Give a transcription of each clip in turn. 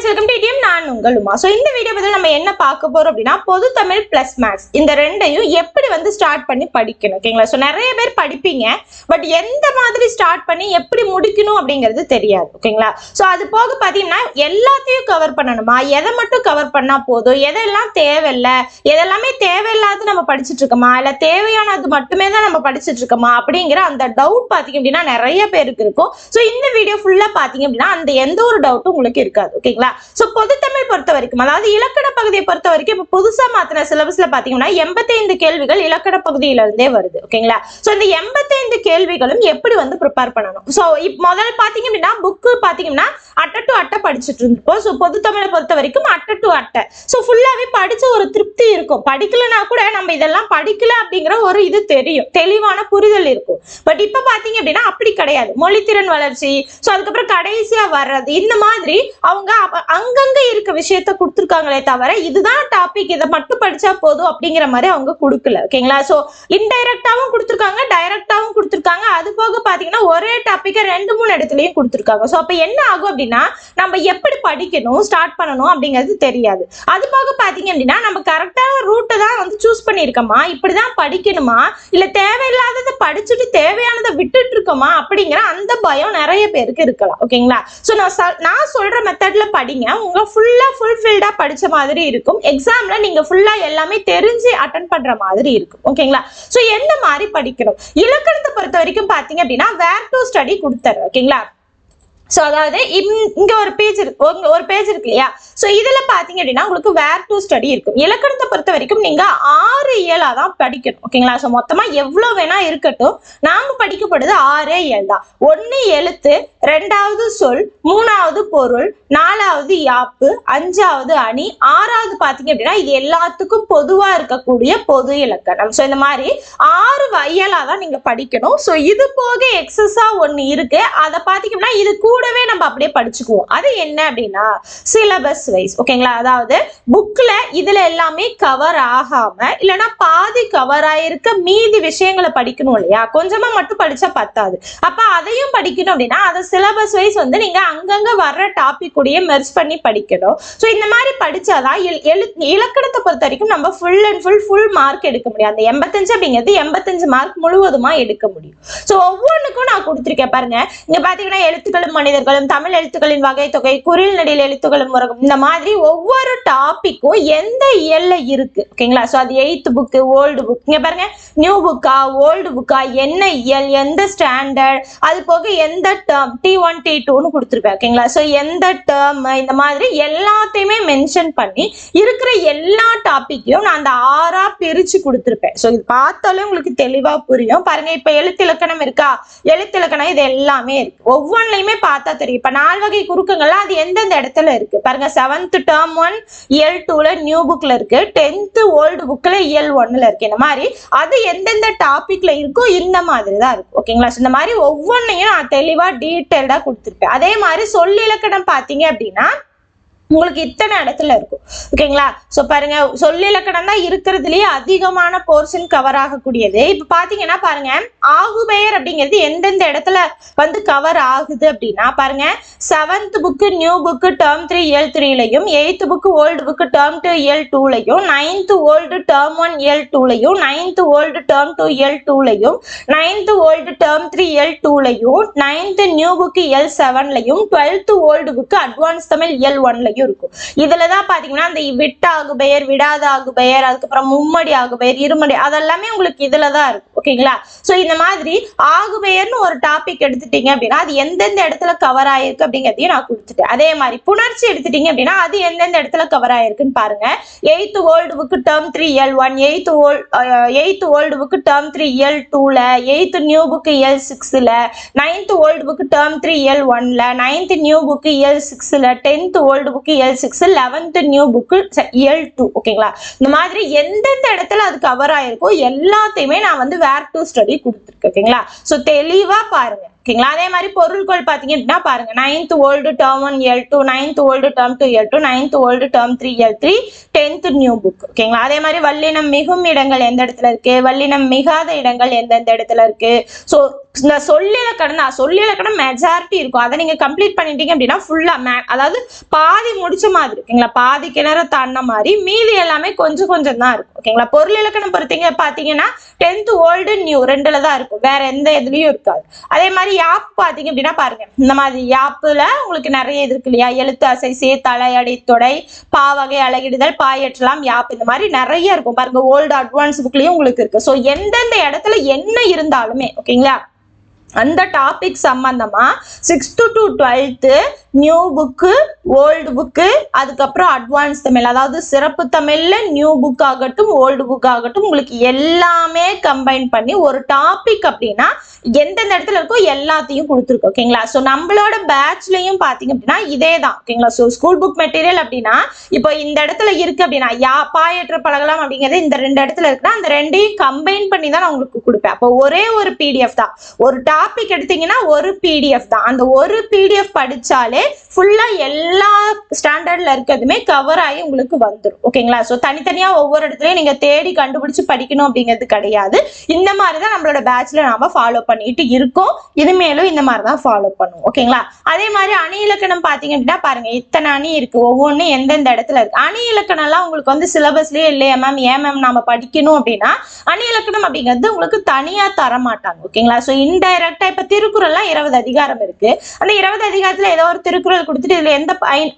Welcome to DM. நான் உங்கள் Uma. So இந்த வீடியோ பதில் நம்ம என்ன பார்க்க போறோம் அப்படின்னா, பொது தமிழ் பிளஸ் மேக்ஸ் இந்த ரெண்டையும் எப்படி வந்து ஸ்டார்ட் பண்ணி படிக்கணும். ஓகேங்களா? ஸோ நிறைய பேர் படிப்பீங்க, பட் எந்த மாதிரி ஸ்டார்ட் பண்ணி எப்படி முடிக்கணும் அப்படிங்கிறது தெரியாது. ஓகேங்களா? ஸோ அது போக பார்த்தீங்கன்னா எல்லாத்தையும் கவர் பண்ணணுமா, எதை மட்டும் கவர் பண்ணா போதும், எதெல்லாம் தேவையில்லை, எதெல்லாமே தேவையில்லாத நம்ம படிச்சுட்டு இருக்கோமா, இல்லை தேவையானது மட்டுமே தான் நம்ம படிச்சுட்டு இருக்கோமா அப்படிங்கிற அந்த டவுட் பார்த்தீங்க அப்படின்னா நிறைய பேருக்கு இருக்கும். ஸோ இந்த வீடியோ ஃபுல்லா பார்த்தீங்க அப்படின்னா அந்த எந்த ஒரு டவுட்டும் உங்களுக்கு இருக்காது. ஓகேங்களா? சோ பொது தமிழ் பொறுத்த வரைக்கும், அதாவது இலக்கண பகுதியை பொறுத்த வரைக்கும் இப்ப புதுசா மாத்தின சிலபஸ்ல பாத்தீங்கன்னா 85 கேள்விகள் இலக்கண பகுதியில இருந்தே வருது. ஓகேங்களா? சோ இந்த 85 கேள்விகளும் எப்படி வந்து ப்ரிப்பேர் பண்ணணும். சோ முதல்ல பாத்தீங்க அப்படின்னா புக்கு பாத்தீங்கன்னா அட்டை டு அட்டை படிச்சுட்டு இருந்திருப்போம். சோ பொது தமிழை பொறுத்த வரைக்கும் அட்டை டு அட்டை. சோ ஃபுல்லாவே படிச்ச ஒரு திருப்தி இருக்கும். படிக்கலனா கூட நம்ம இதெல்லாம் படிக்கல அப்படிங்கிற ஒரு இது தெரியும், தெளிவான புரிதல் இருக்கும். பட் இப்ப பாத்தீங்க அப்படின்னா அப்படி கிடையாது. மொழித்திறன் வளர்ச்சி, சோ அதுக்கப்புறம் கடைசியா வர்றது, இந்த மாதிரி அவங்க அங்கங்க இருக்க விஷயத்த கொடுத்துருக்காங்களே தவிர இதுதான் டாபிக், இதை மட்டும் படிச்சா போதும் அப்படிங்கிற மாதிரி அவங்க கொடுக்கல. ஓகேங்களா? சோ இன்டைரக்டாவும் கொடுத்துருக்காங்க, டைரக்டாவும் கொடுத்துருக்காங்க. அது போக பாத்தீங்கன்னா ஒரே டாபிக்கை 2-3 இடத்துலயும் கொடுத்துருக்காங்க. சோ அப்ப என்ன ஆகும் அப்படின்னா நம்ம எப்படி படிக்கணும், ஸ்டார்ட் பண்ணணும் அப்படிங்கிறது தெரியாது. அது போக பாத்தீங்க அப்படின்னா நம்ம கரெக்டான ரூட்டை தான் வந்து சூஸ் பண்ணிருக்கோமா, இப்படிதான் படிக்கணுமா, இல்ல தேவையில்லாததை படிச்சுட்டு தேவையானதை விட்டுட்டு இருக்கோமா அப்படிங்கிற அந்த பயம் நிறைய பேருக்கு இருக்கலாம். ஓகேங்களா? சோ நான் சொல்ற மெத்தட்ல படிங்க, உங்க ஃபுல்ஃபில்டா படிச்ச மாதிரி இருக்கும். எக்ஸாம்ல நீங்க ஃபுல்லா எல்லாமே தெரிஞ்சு அட்டெண்ட் பண்ற மாதிரி இருக்கும். ஓகேங்களா? சோ எந்த மாதிரி படிக்கணும், இலக்கணத்தை பொறுத்த வரைக்கும் பாத்தீங்க அப்படின்னா வேர் டு ஸ்டடி கொடுத்துறேன். ஓகேங்களா? சோ அதாவது இங்க ஒரு பேஜ் இருக்கு இல்லையா? சோ இதுல பாத்தீங்க அப்படின்னா உங்களுக்கு வேர் டு ஸ்டடி இருக்கும். இலக்கணத்தை பொறுத்த வரைக்கும் நீங்க 6 இயலா தான் படிக்கணும். ஓகேங்களா? சோ மொத்தமா எவ்வளவு வேணா இருக்கட்டும், நாங்க படிக்கப்படுது 6 இயல் தான். 1 எழுத்து, 2வது சொல், 3வது பொருள், 4வது யாப்பு, 5வது அணி, 6வது பாத்தீங்க அப்படின்னா இது எல்லாத்துக்கும் பொதுவா இருக்கக்கூடிய பொது இலக்கணம். சோ இந்த மாதிரி 6 இயலா தான் நீங்க படிக்கணும். சோ இது போக எக்ஸஸா ஒண்ணு இருக்கு, அதை பாத்தீங்கன்னா இது கூடவே நம்ம அப்படியே படிச்சுக்குவோம். அது என்ன அப்படின்னா சிலபஸ் வைஸ். ஓகேங்களா? அதாவது புக்ல இதுல எல்லாமே கவர் ஆகாம இல்லைன்னா பாதி கவர் ஆயிருக்க மீதி விஷயங்களை படிக்கணும் இல்லையா? கொஞ்சமா மட்டும் படிச்சா பத்தாது. அப்ப அதையும் படிக்கணும் அப்படின்னா அதை சிலபஸ் வைஸ் வந்து நீங்க அங்கங்க வர்ற டாபிக் கூடயே மெர்ஜ் பண்ணி படிக்கணும். ஸோ இந்த மாதிரி படிச்சாதான் இலக்கணத்தை பொறுத்த வரைக்கும் நம்ம ஃபுல் மார்க் எடுக்க முடியும். அந்த 85 அப்படிங்கிறது 85 மார்க் முழுவதுமா எடுக்க முடியும். ஸோ ஒவ்வொன்றுக்கும் நான் கொடுத்துருக்கேன் பாருங்க. இங்க பாத்தீங்கன்னா எழுத்துக்களும் மனிதர்களும், தமிழ் எழுத்துக்களின் வகை தொகை, குரில் நடில் எழுத்துக்களும் உறகும், இந்த மாதிரி ஒவ்வொரு டாபிக்கும் எந்த இயல்ல இருக்கு. ஓகேங்களா? சோ அது 8th புக், ஓல்டு புக், இங்க பாருங்க நியூ புக்கா ஓல்டு புக்கா, என்ன இயல், எந்த ஸ்டாண்டர்ட், அது போக எந்த டேர்ம், T1 T2ன்னு கொடுத்துருப்பேன். ஓகேங்களா? சோ எந்த டேர்ம், இந்த மாதிரி எல்லாத்தையுமே மென்ஷன் பண்ணி இருக்கிற எல்லா டாபிக்கையும் நான் அந்த 6ஆ பிரிச்சு கொடுத்துருப்பேன். சோ இது பார்த்தாலே உங்களுக்கு தெளிவா புரியும். பாருங்க, இப்ப எழுத்திலக்கணம் இருக்கா, எழுத்திலக்கணம் இது எல்லாமே இருக்கு. ஒவ்வொன்றையுமே பார்த்தா தெரியும். இப்ப 4 வகை குறுக்கங்கள்லாம் அது எந்தெந்த இடத்துல இருக்கு பாருங்க. 7th term 1 இயல் 2ல நியூ புக்ல இருக்கு, 10th ஓல்டு புக்ல இயல் 1ல இருக்கு. இந்த மாதிரி அது எந்தெந்த டாபிக்ல இருக்கோ இந்த மாதிரி தான் இருக்கு. ஓகேங்களா? இந்த மாதிரி ஒவ்வொன்றையும் நான் தெளிவா டீட்டெயில்டா கொடுத்துருப்பேன். அதே மாதிரி சொல்லிலக்கணம் பாத்தீங்க அப்படின்னா உங்களுக்கு இத்தனை இடத்துல இருக்கும். ஓகேங்களா? சோ பாருங்க, சொல்லிலக்கணம் தான் இருக்கிறதுலயே அதிகமான போர்ஷன் கவர் ஆகக்கூடியது. இப்ப பாத்தீங்கன்னா பாருங்க, ஆகுபெயர் அப்படிங்கிறது எந்தெந்த இடத்துல வந்து கவர் ஆகுது அப்படின்னா பாருங்க, 7th book new book term 3 இயல் 3லையும், 8th book old book term 2 இயல் 2லையும், 9th ஓல்டு term 1 இயல் 2லையும், 9th ஓல்டு term 2 இயல் 2லையும், 9th ஓல்டு term 3 இயல் 2லையும், 9th நியூ புக் இயல் 7லையும், 12th old book advance Tamil இயல் 1லையும் இருக்கும். இதுலதான் பாத்தீங்கன்னா அந்த விட்ட ஆகுபெயர், விடாத ஆகுபெயர், அதுக்கப்புறம் மும்மடி ஆகுபெயர், இருமடி, அதெல்லாமே உங்களுக்கு இதுலதான் இருக்கும். ஓகேங்களா? சோ இந்த மாதிரி ஆகுபெயர்னு ஒரு டாபிக் எடுத்துட்டீங்க அப்படின்னா அது எந்தெந்த இடத்துல கவர் ஆயிருக்கு அப்படிங்கிறதையும் நான் கொடுத்துட்டேன். அதே மாதிரி புணர்ச்சி எடுத்துட்டீங்க அப்படின்னா அது எந்தெந்த இடத்துல கவர் ஆயிருக்குன்னு பாருங்க. 8th ஓல்டு புக் term 3 இயல் 1, 8th ஓல்டு புக் term 3 இயல் 2ல, 8th நியூ புக் இயல் 6ல, 9th ஓல்டு புக் term 3 இயல் 1ல, 9th நியூ புக் இயல் 6ல, 10th ஓல்டு புக் இயல் 6, 11th நியூ புக் இயல் 2. ஓகேங்களா? இந்த மாதிரி எந்தெந்த இடத்துல அது கவர் ஆயிருக்கோ எல்லாத்தையுமே நான் வந்து வேர் டு ஸ்டடி கொடுத்துருக்கேன். ஓகேங்களா? சோ தெளிவா பாருங்க. ஓகேங்களா. அதே மாதிரி பொருள்கள் பாத்தீங்க அப்படின்னா பாருங்க, 9th old term 1 L2, 9th old term 2 L2, 9th old term 3 L3, 10th new book. ஓகேங்களா. அதே மாதிரி வல்லினம் மிகும் இடங்கள் எந்த இடத்துல இருக்கு, வல்லினம் மிகாத இடங்கள் எந்தெந்த இடத்துல இருக்கு. ஸோ இந்த சொல்லிலக்கணம் தான், சொல்லிலக்கணம் மெஜாரிட்டி இருக்கும். அதை நீங்க கம்ப்ளீட் பண்ணிட்டீங்க அப்படின்னா ஃபுல்லா அதாவது பாதி முடிச்ச மாதிரி ஓகேங்களா, பாதி கிணற தாண்டின மாதிரி, மீதி எல்லாமே கொஞ்சம் கொஞ்சம் தான் இருக்கும். ஓகேங்களா. பொருள் இலக்கணம் பொறுத்தீங்க பாத்தீங்கன்னா 10th old நியூ ரெண்டுல தான் இருக்கும், வேற எந்த இதுலயும் இருக்காது. அதே மாதிரி யாப் பாத்தீங்க அப்படின்னா பாருங்க, இந்த மாதிரி யாப்புல உங்களுக்கு நிறைய இது இருக்கு இல்லையா, எழுத்து அசை சே தலை அடை தொடை பாவகை அழகிடுதல் பாயற்றலாம் யாப், இந்த மாதிரி நிறைய இருக்கும் பாருங்க. ஓல்டு அட்வான்ஸ் புக்லயும் உங்களுக்கு இருக்கு. ஸோ எந்தெந்த இடத்துல என்ன இருந்தாலுமே ஓகேங்களா, அந்த டாபிக் சம்பந்தமா 6th to 12th new book, old book, அதுக்கப்புறம் அட்வான்ஸ் தமிழ், அதாவது சிறப்பு தமிழ்ல நியூ புக் ஆகட்டும் ஓல்டு புக் ஆகட்டும், உங்களுக்கு எல்லாமே கம்பைன் பண்ணி ஒரு டாபிக் அப்படின்னா எந்தெந்த இடத்துல இருக்கோ எல்லாத்தையும் கொடுத்துருக்கோம். ஓகேங்களா. ஸோ நம்மளோட பேட்ச்லயும் பாத்தீங்க அப்படின்னா இதே தான். ஓகேங்களா. ஸோ ஸ்கூல் புக் மெட்டீரியல் அப்படின்னா இப்போ இந்த இடத்துல இருக்கு அப்படின்னா பாயற்ற பழகலாம் அப்படிங்கிறது இந்த 2 இடத்துல இருக்குன்னா அந்த ரெண்டையும் கம்பைன் பண்ணி தான் நான் உங்களுக்கு கொடுப்பேன். அப்போ ஒரே ஒரு பிடிஎஃப் தான், ஒரு டாபிக் எடுத்தீங்கன்னா ஒரு பிடிஎஃப் தான். அந்த ஒரு பிடிஎஃப் படிச்சாலே ஃபுல்லா எல்லா ஸ்டாண்டர்ட்ல இருக்கிறதுமே கவர் ஆகி உங்களுக்கு வந்துடும். ஓகேங்களா. ஸோ தனித்தனியா ஒவ்வொரு இடத்துலயும் நீங்க தேடி கண்டுபிடிச்சு படிக்கணும் அப்படிங்கிறது கிடையாது. இந்த மாதிரிதான் நம்மளோட பேட்ச்ல நாம ஃபாலோ பண்ணிட்டு இருக்கோம். இனிமேலும் இந்த மாதிரிதான் ஃபாலோ பண்ணுவோம். ஓகேங்களா. அதே மாதிரி அணி இலக்கணம் பாத்தீங்க அப்படின்னா பாருங்க, இத்தனை அணி இருக்கு, ஒவ்வொன்றும் எந்தெந்த இடத்துல இருக்கு. அணி இலக்கணம் எல்லாம் உங்களுக்கு வந்து சிலபஸ்லயே இல்லையா மேம், ஏமேம் நாம படிக்கணும் அப்படின்னா அணி இலக்கணம் அப்படிங்கிறது உங்களுக்கு தனியா தர மாட்டாங்க. ஓகேங்களா. ஸோ இன்டைரக்டா இப்ப திருக்குறள்லாம் 20 அதிகாரம் இருக்கு. அந்த 20 அதிகாரத்துல ஏதோ ஒரு திருக்குறள் கொடுத்துட்டு இதுல எந்த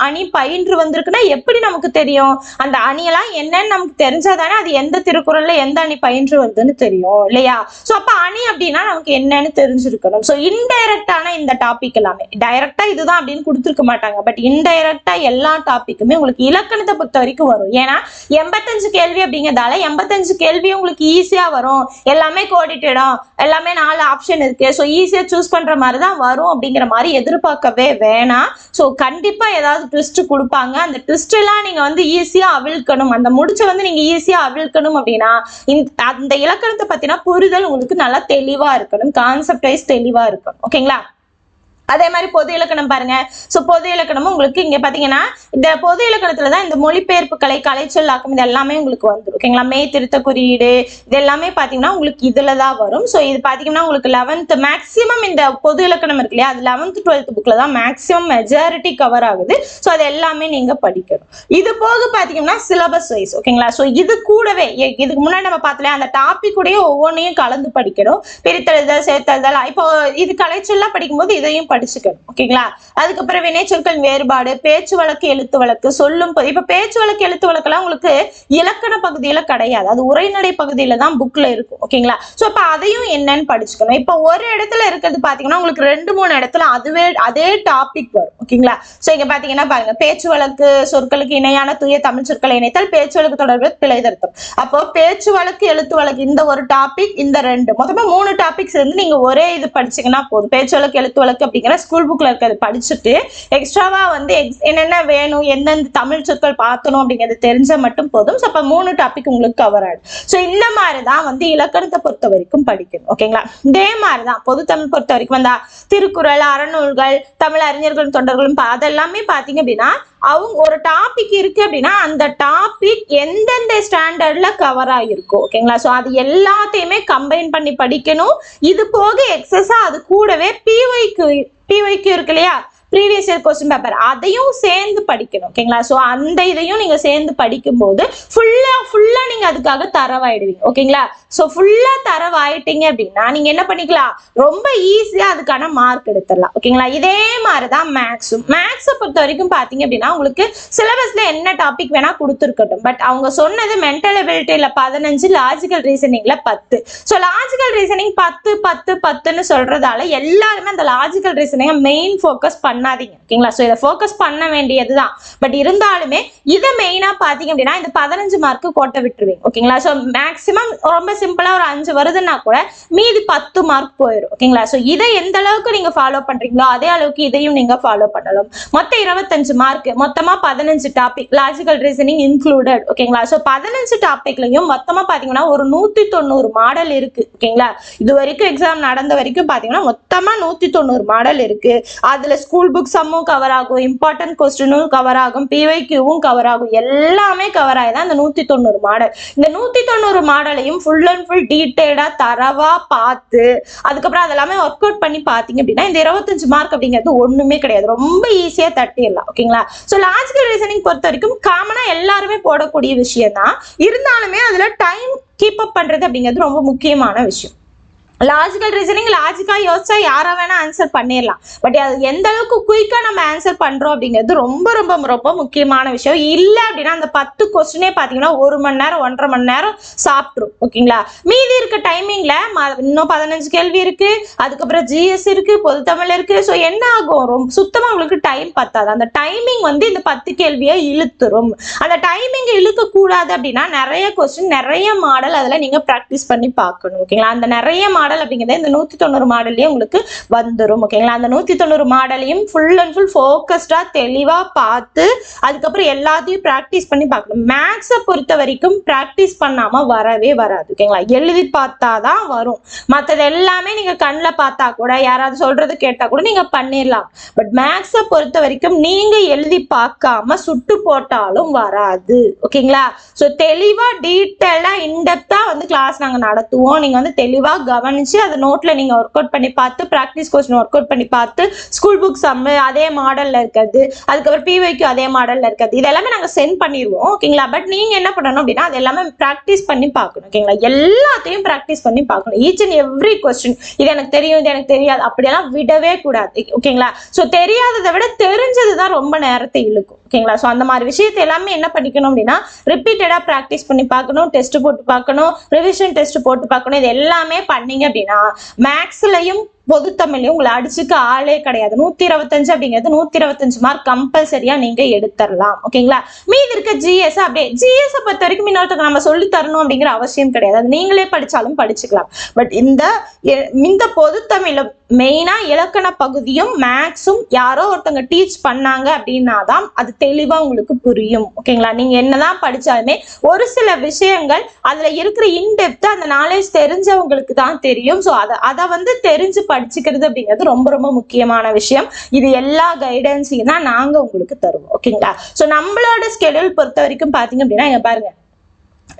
அணி பயின்று வந்திருக்குன்னா எப்படி நமக்கு தெரியும்? அந்த அணியெல்லாம் என்னன்னு நமக்கு தெரிஞ்சாதானே அது எந்த திருக்குறள்ல எந்த அணி பயின்று வருதுன்னு தெரியும் இல்லையா. சோ அப்ப அணி அப்படின்னா நமக்கு என்னன்னு தெரிஞ்சிருக்கணும். சோ இன்டைரக்டான இந்த டாபிக் எல்லாமே, டைரக்டா இதுதான் அப்படின்னு கொடுத்துருக்க மாட்டாங்க, பட் இன்டைரக்டா எல்லா டாபிக்குமே உங்களுக்கு இலக்கணத்தை பொறுத்த வரைக்கும் வரும். ஏன்னா 85 கேள்வி அப்படிங்கிறதால 85 கேள்வி உங்களுக்கு ஈஸியா வரும். எல்லாமே கோடிட்டடா, எல்லாமே 4 ஆப்ஷன் இருக்கு, ஸோ ஈஸியா சூஸ் பண்ற மாதிரி தான் வரும் அப்படிங்கிற மாதிரி எதிர்பார்க்கவே வேணாம். ஸோ கண்டிப்பா ஏதாவது ட்விஸ்ட் கொடுப்பாங்க, அந்த ட்விஸ்ட் எல்லாம் நீங்க வந்து ஈஸியா அவிழ்க்கணும். அந்த முடிச்ச வந்து நீங்க ஈஸியா அவிழ்க்கணும் அப்படின்னா அந்த இலக்கணத்தை பத்தின புரிதல் உங்களுக்கு நல்லா தெளிவா இருக்கணும், கான்செப்ட் வைஸ் தெளிவா இருக்கணும். ஓகேங்களா. அதே மாதிரி பொது இலக்கணம் பாருங்க. ஸோ பொது இலக்கணமும் உங்களுக்கு இங்க பாத்தீங்கன்னா இந்த பொது இலக்கணத்துலதான் இந்த மொழிபெயர்ப்பு கலை, கலைச்சொல்லாக்கம் இது எல்லாமே உங்களுக்கு வந்துடும். ஓகேங்களா. மெய் திருத்த குறியீடு இது எல்லாமே பாத்தீங்கன்னா உங்களுக்கு இதுலதான் வரும். ஸோ இது பாத்தீங்கன்னா உங்களுக்கு 11th மேக்சிமம் இந்த பொது இலக்கணம் இருக்கு இல்லையா, அது 11th 12th புக்ல தான் மேக்சிமம் மெஜாரிட்டி கவர் ஆகுது. ஸோ அது எல்லாமே நீங்க படிக்கணும். இது போக பாத்தீங்கன்னா சிலபஸ் வைஸ். ஓகேங்களா. ஸோ இது கூடவே இதுக்கு முன்னாடி நம்ம பார்த்தல அந்த டாபிக் கூடயே ஒவ்வொன்றையும் கலந்து படிக்கணும். பிரித்தெழுதல், சேர்த்தெழுதல், இப்போ இது கலைச்சொல்லா படிக்கும்போது இதையும் படிச்சுக்கணும். ஓகேங்களா. அதுக்கப்புறம் வினைச்சொற்கள் வேறுபாடு, பேச்சு வழக்கு, எழுத்து வழக்கு, சொல்லும் இப்ப பேச்சு வழக்கு, எழுத்து வழக்கு எல்லாம் உங்களுக்கு இலக்கண பகுதியில கிடையாது, அது உரைநடை பகுதியில தான் புக்ல இருக்கும். ஓகேங்களா. சோ அப்ப அதையும் என்னன்னு படிச்சுக்கணும். இப்ப ஒரு இடத்துல இருக்கிறது பாத்தீங்கன்னா உங்களுக்கு 2-3 இடத்துல அதே டாபிக் வரும். ஓகேங்களா. சோ இங்க பாத்தீங்கன்னா பாருங்க, பேச்சு வழக்கு சொற்களுக்கு இணையான தூய தமிழ் சொற்களை இணைத்தல், பேச்சு வழக்கு தொடர்பு பிழை திருத்தம். அப்போ பேச்சு வழக்கு, எழுத்து வழக்கு இந்த ஒரு டாபிக், இந்த 2 மொத்தமா 3 டாபிக்ஸ் இருந்து நீங்க ஒரே இது படிச்சீங்கன்னா போதும். பேச்சு வழக்கு, எழுத்து வழக்கு அப்படிங்கிற ஸ்கூல் புக்ல இருக்கிறது படிச்சுட்டு எக்ஸ்ட்ராவா வந்து என்னென்ன வேணும், எந்தெந்த தமிழ் சொற்கள் பார்த்தணும் அப்படிங்கிறது தெரிஞ்சா மட்டும் போதும். அப்ப 3 டாபிக் உங்களுக்கு கவர் ஆகும். சோ இந்த மாதிரிதான் வந்து இலக்கணத்தை பொறுத்த வரைக்கும் படிக்கணும். ஓகேங்களா. இதே மாதிரிதான் பொது தமிழ் பொறுத்த வரைக்கும் வந்தா திருக்குறள், அறநூல்கள், தமிழ் அறிஞர்களும் தொண்டர்களும் அதெல்லாமே பாத்தீங்க அப்படின்னா அவங்க ஒரு டாபிக் இருக்கு அப்படின்னா அந்த டாபிக் எந்தெந்த ஸ்டாண்டர்ட்ல கவர் ஆகிருக்கும். ஓகேங்களா. சோ அது எல்லாத்தையுமே கம்பைன் பண்ணி படிக்கணும். இது போக எக்ஸஸா அது கூடவே பிஒய்க்கு இருக்கு இல்லையா, ப்ரீவியஸ் இயர் கொஸ்டின் பேப்பர், அதையும் சேர்ந்து படிக்கணும். ஓகேங்களா. சோ அந்த இதையும் நீங்க சேர்ந்து படிக்கும் போது ஃபுல்லா நீங்க அதுக்காக தரவாயிடுவீங்க. ஓகேங்களா. சோ ஃபுல்லா தரவாயிட்டீங்க அப்படின்னா நீங்க என்ன பண்ணிக்கலாம், ரொம்ப ஈஸியா அதுக்கான மார்க் எடுத்துடலாம். ஓகேங்களா. இதே மாதிரிதான் மேக்ஸை பொறுத்த வரைக்கும் பாத்தீங்க அப்படின்னா உங்களுக்கு சிலபஸ்ல என்ன டாபிக் வேணா கொடுத்துருக்கட்டும், பட் அவங்க சொன்னது மென்டல் எபிலிட்டியில 15, லாஜிக்கல் ரீசனிங்ல 10. சோ லாஜிக்கல் ரீசனிங் 10 சொல்றதால எல்லாருமே அந்த லாஜிக்கல் ரீசனிங் மெயின் ஃபோக்கஸ் பண்ணி பண்ணாதீங்க. ஓகேங்களா? ஸோ இதை ஃபோக்கஸ் பண்ண வேண்டியதுதான். பட் இருந்தாலுமே இதை மெயினா பாத்தீங்க அப்படின்னா இந்த 15 மார்க்கு கோட்டை விட்டுருவீங்க. ஓகேங்களா? ஸோ மேக்சிமம் ரொம்ப சிம்பிளா ஒரு 5 வருதுன்னா கூட மீதி 10 மார்க் போயிடும். ஓகேங்களா? ஸோ இதை எந்த அளவுக்கு நீங்க ஃபாலோ பண்றீங்களோ அதே அளவுக்கு இதையும் நீங்க ஃபாலோ பண்ணலாம். மொத்தம் 25 மார்க், மொத்தமா 15 டாபிக், லாஜிக்கல் ரீசனிங் இன்க்ளூடட். ஓகேங்களா? ஸோ 15 டாபிக்லயும் மொத்தமா பாத்தீங்கன்னா ஒரு 190 மாடல் இருக்கு. ஓகேங்களா? இது வரைக்கும் எக்ஸாம் நடந்த வரைக்கும் பாத்தீங்கன்னா மொத்தமா 190 மாடல் இருக்கு. அதுல ஸ்கூல் புக் சம்மும் கவர் ஆகும், இம்பார்ட்டன்ட் கொஸ்டினும் கவர் ஆகும், பிவைக்யூவும் கவர் ஆகும், எல்லாமே கவர் ஆகிதான் இந்த 190 மாடல். இந்த 190 மாடலையும் ஃபுல் அண்ட் ஃபுல் டீடைல்டா தரவா பார்த்து அதுக்கப்புறம் அதெல்லாமே ஒர்க் அவுட் பண்ணி பாத்தீங்க அப்படின்னா இந்த 25 மார்க் அப்படிங்கிறது ஒண்ணுமே கிடையாது, ரொம்ப ஈஸியா தட்டிடலாம். ஓகேங்களா? ஸோ லாஜிக்கல் ரீசனிங் பொறுத்த வரைக்கும் காமனா எல்லாருமே போடக்கூடிய விஷயம் தான். இருந்தாலுமே அதுல டைம் கீப் அப் பண்றது அப்படிங்கிறது ரொம்ப முக்கியமான விஷயம். லாஜிக்கல் ரீசனிங் லாஜிக்கா யோசிச்சா யாரா வேணா ஆன்சர் பண்ணிடலாம். பட் அது எந்த அளவுக்கு குயிக்கா நம்ம ஆன்சர் பண்றோம் அப்படிங்கிறது ரொம்ப ரொம்ப ரொம்ப முக்கியமான விஷயம். இல்ல அப்படின்னா அந்த 10 கொஸ்டினே பாத்தீங்கன்னா 1 மணி நேரம் 1.5 மணி நேரம் சாப்பிட்டுரும். ஓகேங்களா? மீதி இருக்க டைமிங்ல இன்னும் 15 கேள்வி இருக்கு, அதுக்கப்புறம் ஜிஎஸ் இருக்கு, பொது தமிழ் இருக்கு. ஸோ என்ன ஆகும், சுத்தமா உங்களுக்கு டைம் பத்தாது. அந்த டைமிங் இந்த 10 கேள்வியை இழுத்துரும். அந்த டைமிங் இழுக்க கூடாது அப்படின்னா நிறைய கொஸ்டின் நிறைய மாடல் அதுல நீங்க பிராக்டிஸ் பண்ணி பார்க்கணும். ஓகேங்களா? அந்த நிறைய மாடல் அப்படிங்கிறது இந்த 190 மாடல்லயே உங்களுக்கு வந்துரும். ஓகேங்களா? அந்த 190 மாடலையும் ஃபுல் அண்ட் ஃபுல் ஃபோக்கஸ்டா தெளிவா பார்த்து அதுக்கப்புறம் எல்லாத்தையும் பிராக்டிஸ் பண்ணி பார்க்கணும். மேக்ஸை பொறுத்த வரைக்கும் பிராக்டிஸ் பண்ணாம வரவே வராது. ஓகேங்களா? எழுதி பார்த்தாதான் வரும். மற்றது எல்லாமே நீங்க கண்ணில் பார்த்தா கூட யாராவது சொல்றது கேட்டா கூட நீங்க பண்ணிடலாம். பட் மேக்ஸை பொறுத்த வரைக்கும் நீங்க எழுதி பார்க்காம சுட்டு போட்டாலும் வராது. ஓகேங்களா? ஸோ தெளிவா டீட்டெயிலா இன்டெப்தா கிளாஸ் நாங்க நடத்துவோம். நீங்க தெளிவா கவனிச்சு அதை நோட்ல நீங்க ஒர்க் அவுட் பண்ணி பார்த்து பிராக்டிஸ் கொஸ்டின் ஒர்க் அவுட் பண்ணி பார்த்து ஸ்கூல் புக் சம் அதே மாடல்ல இருக்கிறது, அதுக்கப்புறம் பிவைக்கு அதே மாடல்ல இருக்கிறது, இதெல்லாமே நாங்க சென்ட் பண்ணிடுவோம். ஓகேங்களா? பட் நீங்க என்ன பண்ணணும் அப்படின்னா அது எல்லாமே பிராக்டிஸ் பண்ணி பார்க்கணும். ஓகேங்களா? எல்லாத்தையும் பிராக்டிஸ் பண்ணி பார்க்கணும். ஈச் அண்ட் எவ்ரி கொஸ்டின் இது எனக்கு தெரியும் இது எனக்கு தெரியாது அப்படியெல்லாம் விடவே கூடாது. ஓகேங்களா? ஸோ தெரியாததை விட தெரிஞ்சதுதான் ரொம்ப நேரத்தை இழுக்கும். ஓகேங்களா? ஸோ அந்த மாதிரி விஷயத்தை எல்லாமே என்ன பண்ணிக்கணும் அப்படின்னா ரிப்பீட்டடா பிராக்டிஸ் பண்ணி பார்க்கணும், டெஸ்ட் போட்டு பார்க்கணும், ரிவிஷன் டெஸ்ட் போட்டு பார்க்கணும். இது எல்லாமே பண்ணீங்க அப்படின்னா மேக்ஸ்லயும் பொது தமிழையும் உங்களை அடிச்சுக்க ஆளே கிடையாது. 125 அப்படிங்கிறது 125 மார்க் கம்பல்சரியா நீங்க எடுத்துடலாம். ஓகேங்களா? மீதி இருக்க ஜிஎஸ் அப்படியே ஜிஎஸ் பொறுத்த வரைக்கும் இன்னொருத்தங்க நம்ம சொல்லி தரணும் அப்படிங்கிற அவசியம் கிடையாது. அது நீங்களே படிச்சாலும் படிச்சுக்கலாம். பட் இந்த பொது தமிழும் மெயினா இலக்கண பகுதியும் மேக்ஸும் யாரோ ஒருத்தங்க டீச் பண்ணாங்க அப்படின்னாதான் அது தெளிவா உங்களுக்கு புரியும். ஓகேங்களா? நீங்க என்னதான் படிச்சாலுமே ஒரு சில விஷயங்கள் அதுல இருக்கிற இன்டெப்த் அந்த நாலேஜ் தெரிஞ்சவங்களுக்கு தான் தெரியும். ஸோ அதை தெரிஞ்சு படிச்சுக்கிறது அப்படிங்கிறது ரொம்ப ரொம்ப முக்கியமான விஷயம். இது எல்லா கைடன்ஸையும் தான் நாங்க உங்களுக்கு தருவோம். ஓகேங்களா? ஸோ நம்மளோட ஸ்கெடியூல் பொறுத்த வரைக்கும் பாத்தீங்க அப்படின்னா இங்க பாருங்க,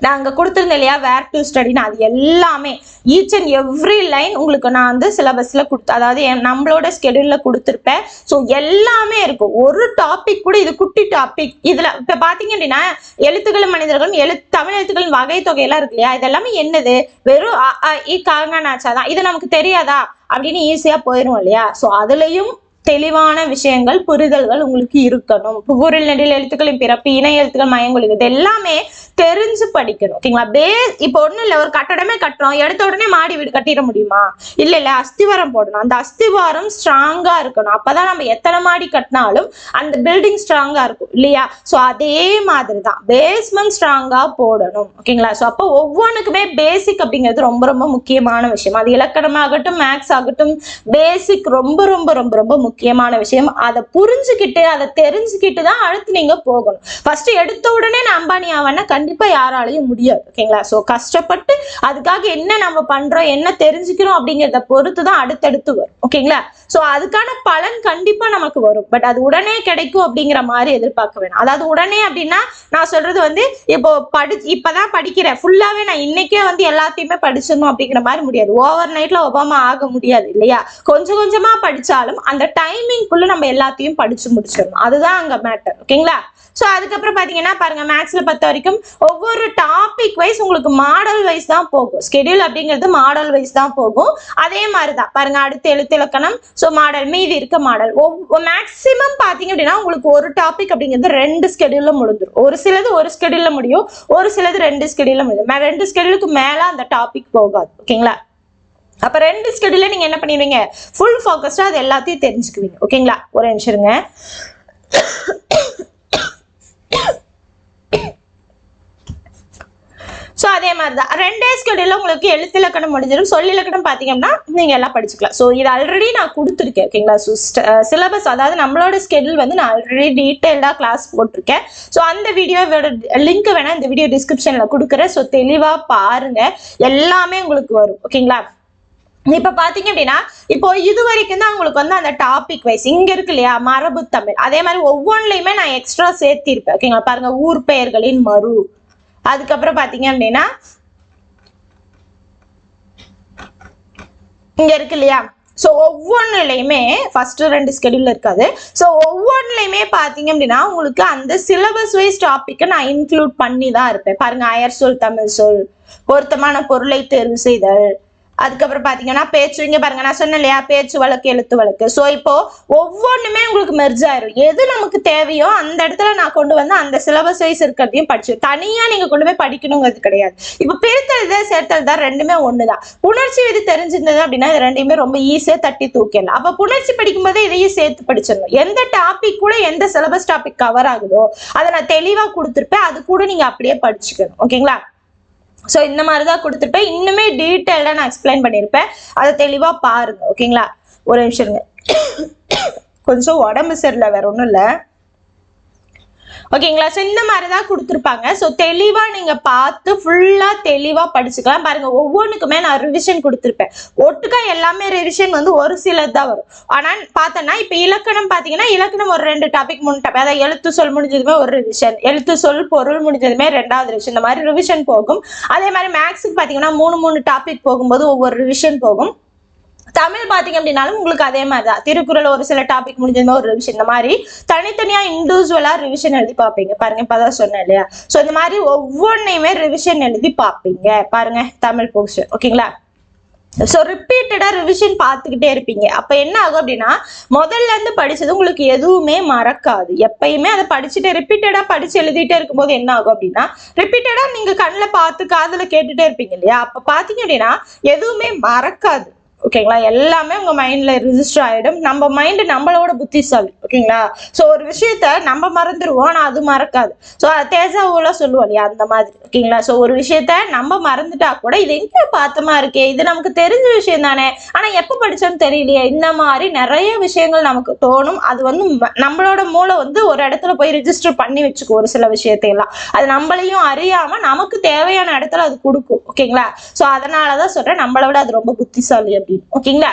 நாங்க கொடுத்துருந்தேன் இல்லையா வேர் டு ஸ்டடின்னு, அது எல்லாமே ஈச் அண்ட் எவ்ரி லைன் உங்களுக்கு நான் சிலபஸ்ல அதாவது நம்மளோட ஸ்கெடியூல்ல கொடுத்துருப்பேன். ஸோ எல்லாமே இருக்கும். ஒரு டாபிக் கூட இது குட்டி டாபிக். இதுல இப்ப பாத்தீங்க அப்படின்னா எழுத்துக்களும் மனிதர்களும் தமிழ் எழுத்துக்களின் வகை தொகையெல்லாம் இருக்கு இல்லையா, இதெல்லாமே என்னது வெறும் காங்கனாச்சாதான், இது நமக்கு தெரியாதா அப்படின்னு ஈஸியா போயிடும் இல்லையா. ஸோ அதுலயும் தெளிவான விஷயங்கள் புரிதல்கள் உங்களுக்கு இருக்கணும். புகூரில் நெடில் எழுத்துக்களின் பிறப்பு, இணை எழுத்துக்கள், மயங்கொலி, இது எல்லாமே தெரிஞ்சு படிக்கணும். ஓகேங்களா? இப்போ ஒண்ணும் இல்ல, ஒரு கட்டடமே கட்டுறோம், எடுத்த உடனே மாடி வீடு கட்டிட முடியுமா? இல்ல அஸ்திவாரம் போடணும். அந்த அஸ்திவாரம் ஸ்ட்ராங்கா இருக்கணும். அப்பதான் நம்ம எத்தனை மாடி கட்டினாலும் அந்த பில்டிங் ஸ்ட்ராங்கா இருக்கும் இல்லையா. ஸோ அதே மாதிரிதான் பேஸ்மெண்ட் ஸ்ட்ராங்கா போடணும். ஓகேங்களா? ஸோ அப்போ ஒவ்வொன்றுக்குமே பேசிக் அப்படிங்கிறது ரொம்ப ரொம்ப முக்கியமான விஷயம். அது இலக்கணமாகட்டும் மேக்ஸ் ஆகட்டும், பேசிக் ரொம்ப ரொம்ப ரொம்ப ரொம்ப முக்கியமான விஷயம். அதை புரிஞ்சுக்கிட்டு அதை தெரிஞ்சுக்கிட்டு தான் அடுத்து நீங்க போகணும். ஃபர்ஸ்ட் எடுத்த உடனே நான் அம்பானி ஆவன்னா கண்டிப்பா யாராலையும் முடியாது. ஓகேங்களா? சோ கஷ்டப்பட்டு அதுக்காக என்ன நம்ம பண்றோம் என்ன தெரிஞ்சுக்கிறோம் அப்படிங்கிறத பொறுத்து தான் அடுத்தடுத்து வரும். ஓகேங்களா? சோ அதுக்கான பலன் கண்டிப்பா நமக்கு வரும். பட் அது உடனே கிடைக்கும் அப்படிங்கிற மாதிரி எதிர்பார்க்க வேணாம். அதாவது உடனே அப்படின்னா நான் சொல்றது இப்போ இப்பதான் படிக்கிறேன் ஃபுல்லாவே நான் இன்னைக்கே எல்லாத்தையுமே படிச்சிடணும் அப்படிங்கிற மாதிரி முடியாது. ஓவர் நைட்ல ஒபாமா ஆக முடியாது இல்லையா. கொஞ்சம் கொஞ்சமா படிச்சாலும் அந்த டைமிங்குள்ள நம்ம எல்லாத்தையும் படிச்சு முடிச்சிடணும். அதுதான் அங்க மேட்டர். ஓகேங்களா? சோ அதுக்கப்புறம் பாத்தீங்கன்னா பாருங்க, மேக்ஸ்ல பொறுத்த வரைக்கும் ஒவ்வொரு டாபிக் வைஸ் உங்களுக்கு மாடல் வைஸ் தான் போகும். ஸ்கெடியூல் அப்படிங்கிறது மாடல் வைஸ் தான் போகும். அதே மாதிரிதான் பாருங்க, அடுத்த எழுத்து இலக்கணம், சோ மாடல், மீதி இருக்க மாடல். மேக்சிமம் பாத்தீங்க அப்படின்னா உங்களுக்கு ஒரு டாபிக் அப்படிங்கிறது 2 ஸ்கெடியூல்ல முடிஞ்சிடும். ஒரு சிலது ஒரு ஸ்கெடியூல்ல முடியும், ஒரு சிலது 2 ஸ்கெடியூல்ல முடியும். 2 ஸ்கெடியூலுக்கு மேல அந்த டாபிக் போகாது. ஓகேங்களா? அப்ப 2 ஸ்கெடியூல நீங்க என்ன பண்ணிடுவீங்க, ஃபுல் ஃபோக்கஸ்டா அது எல்லாத்தையும் தெரிஞ்சுக்குவீங்க. ஓகேங்களா, ஒரு நிமிஷம் இருங்க. ஸோ அதே மாதிரி தான் 2 ஸ்கெடியூல உங்களுக்கு எழுத்து இலக்கணம் முடிஞ்சிடும். சொல்லி இலக்கணம் பார்த்தீங்கன்னா நீங்க எல்லாம் படிச்சுக்கலாம். ஸோ இது ஆல்ரெடி நான் கொடுத்துருக்கேன். ஓகேங்களா, ஸோ சிலபஸ் அதாவது நம்மளோட ஸ்கெடியூல் வந்து நான் ஆல்ரெடி டீட்டெயில்டாக கிளாஸ் போட்டிருக்கேன். ஸோ அந்த வீடியோவோட லிங்க் வேணா இந்த வீடியோ டிஸ்கிரிப்ஷன்ல கொடுக்குறேன். ஸோ தெளிவா பாருங்க, எல்லாமே உங்களுக்கு வரும். ஓகேங்களா, இப்ப பாத்தீங்க அப்படின்னா இப்போ இது வரைக்கும் தான் உங்களுக்கு வந்து அந்த டாபிக் வைஸ் இங்க இருக்கு இல்லையா, மரபு தமிழ், அதே மாதிரி ஒவ்வொன்றுலயுமே நான் எக்ஸ்ட்ரா சேர்த்திருப்பேன். ஓகேங்களா, பாருங்க, ஊர் பெயர்களின் மறு, அதுக்கப்புறம் பாத்தீங்க அப்படின்னா இங்க இருக்கு இல்லையா. ஸோ ஒவ்வொன்றுலையுமே ஃபர்ஸ்ட் 2 ஸ்கெடியூல் இருக்காது. ஸோ ஒவ்வொன்றுலையுமே பார்த்தீங்க அப்படின்னா உங்களுக்கு அந்த சிலபஸ் வைஸ் டாப்பிக்கை நான் இன்க்ளூட் பண்ணி தான் இருப்பேன். பாருங்க, அயர் சொல், தமிழ் சொல், பொருத்தமான பொருளை தேர்வு செய்தல், அதுக்கப்புறம் பாத்தீங்கன்னா பேச்சு, இங்க பாருங்க நான் சொன்னேன் இல்லையா, பேச்சு வழக்கு, எழுத்து வழக்கு. ஸோ இப்போ ஒவ்வொன்றுமே உங்களுக்கு மெர்ஜ் ஆயிரும். எது நமக்கு தேவையோ அந்த இடத்துல நான் கொண்டு வந்து அந்த சிலபஸ் வைஸ் இருக்கிறதையும் படிச்சு தனியா நீங்க கொண்டு போய் படிக்கணுங்கிறது கிடையாது. இப்போ பிரித்தெழுத சேர்த்தெழுதா ரெண்டுமே ஒண்ணுதான். புணர்ச்சி விதி தெரிஞ்சிருந்தது அப்படின்னா இது ரெண்டையுமே ரொம்ப ஈஸியா தட்டி தூக்கிடலாம். அப்ப புணர்ச்சி படிக்கும் போதே இதையும் சேர்த்து படிச்சிடணும். எந்த டாபிக் கூட எந்த சிலபஸ் டாபிக் கவர் ஆகுதோ அதை நான் தெளிவா கொடுத்துருப்பேன். அது கூட நீங்க அப்படியே படிச்சுக்கணும். ஓகேங்களா, ஸோ இந்த மாதிரி தான் கொடுத்துருப்பேன். இன்னுமே டீட்டெயிலாக நான் எக்ஸ்பிளைன் பண்ணியிருப்பேன், அதை தெளிவாக பாருங்க. ஓகேங்களா, ஒரு நிமிஷம் இருங்க, கொஞ்சம் உடம்பு சரியில்லை, வேற ஒன்றும் இல்லை. ஓகேங்களா, ஸோ இந்த மாதிரி தான் கொடுத்துருப்பாங்க. ஸோ தெளிவாக நீங்கள் பார்த்து ஃபுல்லாக தெளிவாக படிச்சுக்கலாம். பாருங்கள், ஒவ்வொன்றுக்குமே நான் ரிவிஷன் கொடுத்துருப்பேன். ஒட்டுக்கா எல்லாமே ரிவிஷன் வந்து ஒரு சிலது தான் வரும். ஆனால் பார்த்தோன்னா இப்போ இலக்கணம் பார்த்தீங்கன்னா இலக்கணம் ஒரு 2 டாபிக் 3 டாபிக், அதாவது எழுத்து சொல் முடிஞ்சதுமே ஒரு ரிவிஷன், எழுத்து சொல் பொருள் முடிஞ்சதுமே 2வது ரிவிஷன், இந்த மாதிரி ரிவிஷன் போகும். அதே மாதிரி மேக்ஸுக்கு பார்த்தீங்கன்னா 3 டாபிக் போகும்போது ஒவ்வொரு ரிவிஷன் போகும். தமிழ் பாத்தீங்க அப்படின்னாலும் உங்களுக்கு அதே மாதிரிதான், திருக்குறள் ஒரு சில டாபிக் முடிஞ்சதுமே ஒரு ரிவிஷன், இந்த மாதிரி தனித்தனியா இண்டிவிஜுவலா ரிவிஷன் எழுதி பார்ப்பீங்க. பாருங்க, இப்பதான் சொன்னேன் இல்லையா. ஸோ இந்த மாதிரி ஒவ்வொன்றையுமே ரிவிஷன் எழுதி பார்ப்பீங்க. பாருங்க, தமிழ் போர்ஷன். ஓகேங்களா, ஸோ ரிப்பீட்டடா ரிவிஷன் பார்த்துக்கிட்டே இருப்பீங்க. அப்ப என்ன ஆகும் அப்படின்னா முதல்ல இருந்து படிச்சது உங்களுக்கு எதுவுமே மறக்காது. எப்பயுமே அதை படிச்சுட்டு ரிப்பீட்டடா படிச்சு எழுதிட்டே இருக்கும்போது என்ன ஆகும் அப்படின்னா ரிப்பீட்டடா நீங்க கண்ணில் பார்த்து காதுல கேட்டுட்டே இருப்பீங்க இல்லையா. அப்ப பாத்தீங்க அப்படின்னா எதுவுமே மறக்காது. ஓகேங்களா, எல்லாமே உங்க மைண்ட்ல ரிஜிஸ்டர் ஆயிடும். நம்ம மைண்ட் நம்மளோட புத்திசாலி. ஓகேங்களா, ஸோ ஒரு விஷயத்த நம்ம மறந்துடுவோம், ஆனா அது மறக்காது. ஸோ தேஜாவெல்லாம் சொல்லுவோம் இல்லையா, அந்த மாதிரி. ஓகேங்களா, ஸோ ஒரு விஷயத்த நம்ம மறந்துட்டா கூட இது எங்க பார்த்தமா இருக்கே, இது நமக்கு தெரிஞ்ச விஷயம் தானே, ஆனா எப்ப படிச்சோன்னு தெரியலையே, இந்த மாதிரி நிறைய விஷயங்கள் நமக்கு தோணும். அது வந்து நம்மளோட மூளை வந்து ஒரு இடத்துல போய் ரிஜிஸ்டர் பண்ணி வச்சுக்கும் ஒரு சில விஷயத்தையெல்லாம். அது நம்மளையும் அறியாம நமக்கு தேவையான இடத்துல அது கொடுக்கும். ஓகேங்களா, ஸோ அதனாலதான் சொல்றேன் நம்மளை விட அது ரொம்ப புத்திசாலி அப்படின்னு. ஓகேங்களா,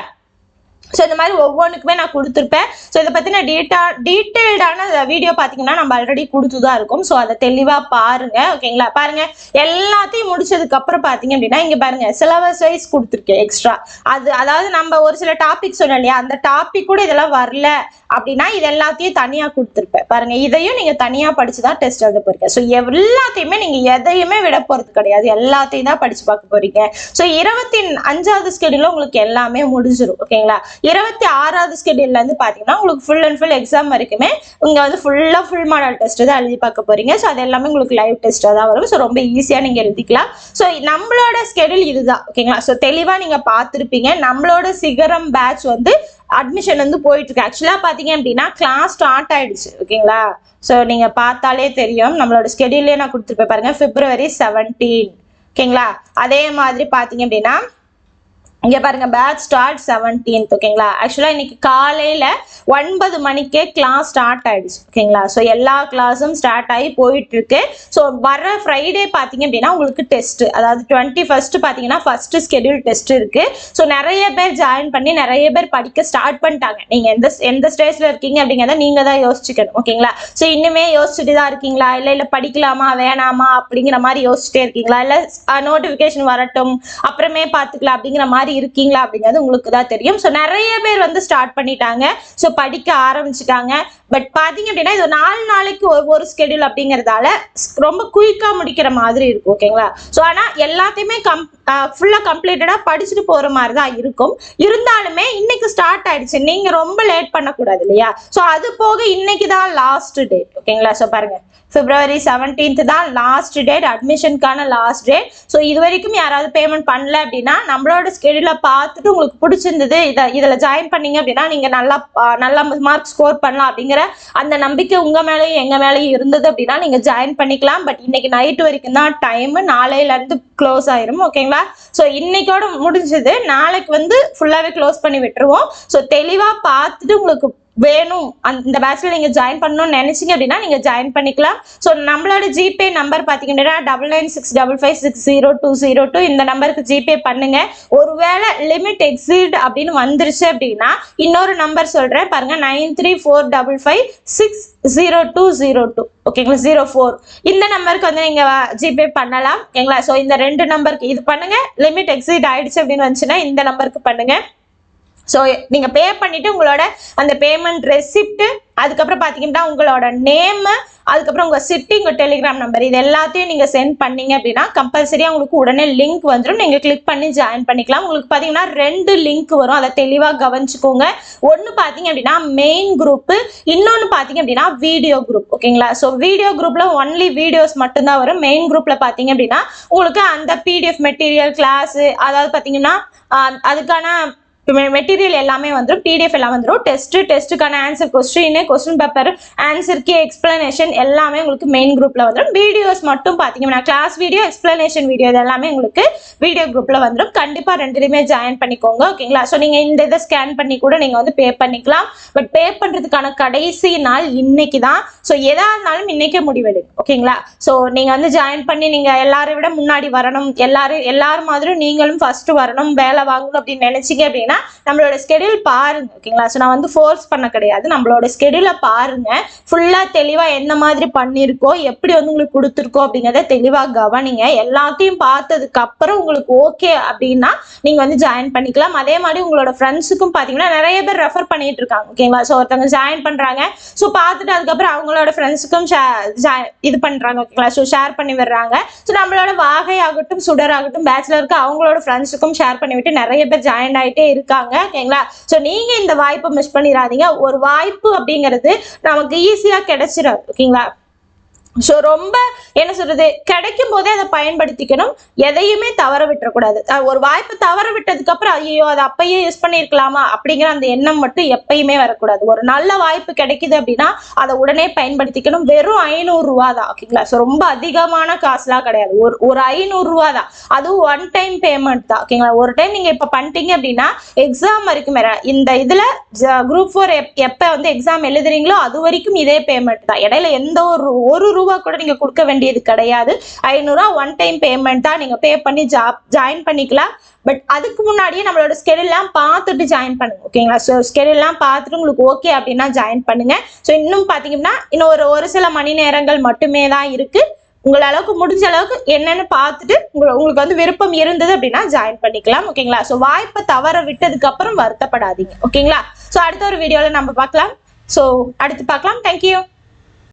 ஸோ இந்த மாதிரி ஒவ்வொன்றுக்குமே நான் கொடுத்துருப்பேன். ஸோ இதை பற்றின டீட்டெயில்டான வீடியோ பார்த்தீங்கன்னா நம்ம ஆல்ரெடி கொடுத்துதான் இருக்கும். ஸோ அதை தெளிவாக பாருங்க. ஓகேங்களா, பாருங்க, எல்லாத்தையும் முடிச்சதுக்கு அப்புறம் பார்த்தீங்க அப்படின்னா இங்கே பாருங்க சிலபஸ் வைஸ் கொடுத்துருக்கேன் எக்ஸ்ட்ரா. அதாவது நம்ம ஒரு சில டாபிக் சொன்னோம் இல்லையா, அந்த டாபிக் கூட இதெல்லாம் வரல அப்படின்னா இது எல்லாத்தையும் தனியாக கொடுத்துருப்பேன். பாருங்க, இதையும் நீங்கள் தனியாக படிச்சு தான் டெஸ்ட் எழுத போறீங்க. ஸோ எல்லாத்தையுமே நீங்கள் எதையுமே விட போறது கிடையாது, எல்லாத்தையும் தான் படிச்சு பார்க்க போறீங்க. ஸோ 25வது ஸ்கெடியூல உங்களுக்கு எல்லாமே முடிஞ்சிடும். ஓகேங்களா, 26வது ஸ்கெடியூல்ல இருந்து பாத்தீங்கன்னா உங்களுக்கு ஃபுல் அண்ட் ஃபுல் எக்ஸாம் வரைக்குமே இங்க வந்து ஃபுல் மாடல் டெஸ்ட் தான் எழுதி பார்க்க போறீங்க. ஸோ அது எல்லாமே உங்களுக்கு லைவ் டெஸ்டா தான் வரும். ஸோ ரொம்ப ஈஸியா நீங்க எழுதிக்கலாம். ஸோ நம்மளோட ஸ்கெடியூல் இதுதான். ஓகேங்களா, ஸோ தெளிவா நீங்க பார்த்துருப்பீங்க. நம்மளோட சிகரம் பேட்ச் வந்து அட்மிஷன் வந்து போயிட்டு இருக்கு. ஆக்சுவலா பாத்தீங்க அப்படின்னா கிளாஸ் ஸ்டார்ட் ஆயிடுச்சு. ஓகேங்களா, ஸோ நீங்க பார்த்தாலே தெரியும், நம்மளோட ஸ்கெடியூல்லே நான் கொடுத்துருப்பேன் பாருங்க, February 17. ஓகேங்களா, அதே மாதிரி பாத்தீங்க அப்படின்னா இங்க பாருங்க, பேட்ச் ஸ்டார்ட் 17th. ஓகேங்களா, ஆக்சுவலா இன்னைக்கு காலையில 9 மணிக்கே கிளாஸ் ஸ்டார்ட் ஆயிடுச்சு. ஓகேங்களா, ஸோ எல்லா கிளாஸும் ஸ்டார்ட் ஆகி போயிட்டு இருக்கு. ஸோ வர ஃப்ரைடே பாத்தீங்க அப்படின்னா உங்களுக்கு டெஸ்ட், அதாவது 21st பாத்தீங்கன்னா ஃபர்ஸ்ட் ஸ்கெடியூல் டெஸ்ட் இருக்கு. ஸோ நிறைய பேர் ஜாயின் பண்ணி நிறைய பேர் படிக்க ஸ்டார்ட் பண்ணிட்டாங்க. நீங்க எந்த ஸ்டேஜ்ல இருக்கீங்க அப்படிங்கிறத நீங்க தான் யோசிச்சுக்கணும். ஓகேங்களா, ஸோ இன்னுமே யோசிச்சுட்டு தான் இருக்கீங்களா, இல்ல படிக்கலாமா வேணாமா அப்படிங்கிற மாதிரி யோசிச்சுட்டே இருக்கீங்களா, இல்ல நோட்டிபிகேஷன் வரட்டும் அப்புறமே பாத்துக்கலாம் அப்படிங்கிற மாதிரி இருக்கீங்களா அப்படிங்கிறது உங்களுக்கு தான் தெரியும். ஸோ நிறைய பேர் வந்து ஸ்டார்ட் பண்ணிட்டாங்க, ஸோ படிக்க ஆரம்பிச்சுட்டாங்க. பட் பாத்தீங்க அப்படின்னா இது 4 நாளைக்கு ஒரு ஸ்கெடியூல் அப்படிங்கறதால ரொம்ப குயிக்கா முடிக்கிற மாதிரி இருக்கும். ஓகேங்களா, ஸோ ஆனா எல்லாத்தையுமே ஃபுல்லா கம்ப்ளீட்டடா படிச்சுட்டு போற மாதிரி தான் இருக்கும். இருந்தாலுமே இன்னைக்கு ஸ்டார்ட் ஆயிடுச்சு, நீங்க ரொம்ப லேட் பண்ணக்கூடாது இல்லையா. ஸோ அது போக இன்னைக்கு தான் லாஸ்ட் டேட். ஓகேங்களா, ஸோ பாருங்க, February 17th தான் லாஸ்ட் டேட், அட்மிஷனுக்கான லாஸ்ட் டேட். ஸோ இது வரைக்கும் யாராவது பேமெண்ட் பண்ணல அப்படின்னா நம்மளோட ஸ்கெடியூல் ஸ்கெடியூல பார்த்துட்டு உங்களுக்கு பிடிச்சிருந்தது இதுல ஜாயின் பண்ணீங்க அப்படின்னா நீங்க நல்லா மார்க் ஸ்கோர் பண்ணலாம் அப்படிங்கிற அந்த நம்பிக்கை உங்க மேலேயும் எங்க மேலேயும் இருந்தது அப்படின்னா நீங்க ஜாயின் பண்ணிக்கலாம். பட் இன்னைக்கு நைட் வரைக்கும் தான் டைம், நாளையில இருந்து க்ளோஸ் ஆயிரும். ஓகேங்களா? ஸோ இன்னைக்கோட முடிஞ்சது, நாளைக்கு வந்து ஃபுல்லாவே க்ளோஸ் பண்ணி விட்டுருவோம். ஸோ தெளிவா பார்த்துட்டு உங்களுக்கு வேணும் அந்த பேட்ச்ல நீங்க ஜாயின் பண்ணணும்னு நினைச்சீங்க அப்படின்னா நீங்க ஜாயின் பண்ணிக்கலாம். ஸோ நம்மளோட ஜிபே நம்பர் பாத்தீங்கன்னா 9965560202 இந்த நம்பருக்கு ஜிபே பண்ணுங்க. ஒருவேளை லிமிட் எக்ஸீட் அப்படின்னு வந்துருச்சு அப்படின்னா இன்னொரு நம்பர் சொல்றேன் பாருங்க, 9345560202. ஓகேங்களா? 04 இந்த நம்பருக்கு வந்து நீங்க ஜிபே பண்ணலாம். ஓகேங்களா? ஸோ இந்த 2 நம்பருக்கு இது பண்ணுங்க. லிமிட் எக்ஸீட் ஆயிடுச்சு அப்படின்னு வந்துச்சுன்னா இந்த நம்பருக்கு பண்ணுங்க. ஸோ நீங்க பே பண்ணிட்டு உங்களோட அந்த பேமெண்ட் ரெசிப்ட், அதுக்கப்புறம் பாத்தீங்கன்னா உங்களோட நேம், அதுக்கப்புறம் உங்க சிட்டி, உங்க டெலிகிராம் நம்பர், இது எல்லாத்தையும் நீங்க சென்ட் பண்ணீங்க அப்படின்னா கம்பல்சரியா உங்களுக்கு உடனே லிங்க் வந்துடும். நீங்க கிளிக் பண்ணி ஜாயின் பண்ணிக்கலாம். உங்களுக்கு பாத்தீங்கன்னா 2 லிங்க் வரும், அதை தெளிவா கவனிச்சுக்கோங்க. ஒன்னு பாத்தீங்க அப்படின்னா மெயின் குரூப், இன்னொன்னு பாத்தீங்க அப்படின்னா வீடியோ குரூப். ஓகேங்களா? ஸோ வீடியோ குரூப்ல ஒன்லி வீடியோஸ் மட்டும்தான் வரும். மெயின் குரூப்ல பாத்தீங்க அப்படின்னா உங்களுக்கு அந்த பிடிஎஃப் மெட்டீரியல் கிளாஸ், அதாவது பாத்தீங்கன்னா அதுக்கான மெட்டீரியல் எல்லாமே வந்துடும், பிடிஎஃப் எல்லாம் வந்துடும். டெஸ்ட்டுக்கான answer, question paper, answer key, explanation எல்லாமே உங்களுக்கு மெயின் குரூப்ல வந்துடும். வீடியோஸ் மட்டும் பாத்தீங்கன்னா கிளாஸ் வீடியோ, எக்ஸ்பிளனேஷன் வீடியோ, இது எல்லாமே உங்களுக்கு வீடியோ குரூப்ல வந்துடும். கண்டிப்பா 2லையுமே ஜாயின் பண்ணிக்கோங்க. ஓகேங்களா? ஸோ நீங்க இந்த இதை ஸ்கேன் பண்ணி கூட நீங்க வந்து பே பண்ணிக்கலாம். பட் பே பண்றதுக்கான கடைசி நாள் இன்னைக்கு தான். ஸோ எதா இருந்தாலும் இன்னைக்கே முடிவெடுங்க. ஓகேங்களா? ஸோ நீங்க வந்து ஜாயின் பண்ணி நீங்க எல்லாரை விட முன்னாடி வரணும், எல்லாரும் மாதிரி நீங்களும் ஃபர்ஸ்ட் வரணும், வேலை வாங்கணும் அப்படின்னு நினைச்சீங்க அப்படின்னா நம்மளோட ஸ்கெடியூல் பாருங்க. ஓகேங்களா? ஸோ நான் வந்து ஃபோர்ஸ் பண்ண கிடையாது, நம்மளோட ஸ்கெடியூலை பாருங்க. ஃபுல்லா தெளிவா என்ன மாதிரி பண்ணிருக்கோ, எப்படி வந்து உங்களுக்கு கொடுத்துருக்கோம் அப்படிங்கிறத தெளிவா கவனிங்க. எல்லாத்தையும் பார்த்ததுக்கு அப்புறம் உங்களுக்கு ஓகே அப்படின்னா நீங்க வந்து ஜாயின் பண்ணிக்கலாம். அதே மாதிரி உங்களோட ஃப்ரெண்ட்ஸுக்கும் பாத்தீங்கன்னா நிறைய பேர் ரெஃபர் பண்ணிட்டு இருக்காங்க. ஓகேங்களா? ஸோ ஒருத்தவங்க ஜாயின் பண்றாங்க, ஸோ பார்த்துட்டு அதுக்கப்புறம் அவங்களோட ஃப்ரெண்ட்ஸுக்கும் இது பண்றாங்க. ஓகேங்களா? ஸோ ஷேர் பண்ணி விடுறாங்க. ஸோ நம்மளோட வாகை ஆகட்டும், சுடர் ஆகட்டும், பேச்சுலருக்கு அவங்களோட ஃப்ரெண்ட்ஸுக்கும் ஷேர் பண்ணி விட்டு நிறைய பேர் ஜாயின் ஆயிட்டே இருக்காங்க. ஓகேங்களா? சோ நீங்க இந்த வாய்ப்பை மிஸ் பண்ணிடாதீங்க. ஒரு வாய்ப்பு அப்படிங்கிறது நமக்கு ஈஸியா கிடைச்சிடாது. ஓகேங்களா? ஸோ ரொம்ப என்ன சொல்றது, கிடைக்கும் போதே அதை பயன்படுத்திக்கணும், எதையுமே தவற விட்டுறக்கூடாது. ஒரு வாய்ப்பு தவற விட்டதுக்கு அப்புறம் ஐயோ அதை அப்பயே யூஸ் பண்ணிருக்கலாமா அப்படிங்கிற அந்த எண்ணம் மட்டும் எப்பயுமே வரக்கூடாது. ஒரு நல்ல வாய்ப்பு கிடைக்குது அப்படின்னா அதை உடனே பயன்படுத்திக்கணும். வெறும் 500 ரூபா தான். ஓகேங்களா? ஸோ ரொம்ப அதிகமான காசுலாம் கிடையாது, ஒரு 500 ரூபா தான். அதுவும் ஒன் டைம் பேமெண்ட் தான். ஓகேங்களா? ஒரு டைம் நீங்க இப்ப பண்ணிட்டீங்க அப்படின்னா எக்ஸாம் வரைக்கும் இந்த இதுல குரூப் 4 எப்ப வந்து எக்ஸாம் எழுதுறீங்களோ அது வரைக்கும் இதே பேமெண்ட் தான். இடையில எந்த ஒரு ரூபா கூட நீங்க கொடுக்க வேண்டியது கிடையாது. 500 ரூபா ஒன் டைம் பேமெண்ட் தான். நீங்க பே பண்ணி ஜாயின் பண்ணிக்கலாம். பட் அதுக்கு முன்னாடியே நம்மளோட ஸ்கெடியூல் எல்லாம் பார்த்துட்டு ஜாயின் பண்ணுங்க. ஓகேங்களா? ஸோ ஸ்கெடியூல் எல்லாம் பார்த்துட்டு உங்களுக்கு ஓகே அப்படின்னா ஜாயின் பண்ணுங்க. ஸோ இன்னும் பாத்தீங்கன்னா இன்னும் ஒரு சில மணி நேரங்கள் மட்டுமே தான் இருக்கு. அளவுக்கு முடிஞ்ச அளவுக்கு என்னன்னு பார்த்துட்டு உங்களுக்கு வந்து விருப்பம் இருந்தது அப்படின்னா ஜாயின் பண்ணிக்கலாம். ஓகேங்களா? ஸோ வாய்ப்பை தவற விட்டதுக்கு அப்புறம் வருத்தப்படாதீங்க. ஓகேங்களா? ஸோ அடுத்த ஒரு வீடியோல நம்ம பார்க்கலாம். ஸோ அடுத்து பார்க்கலாம். தேங்க்யூ.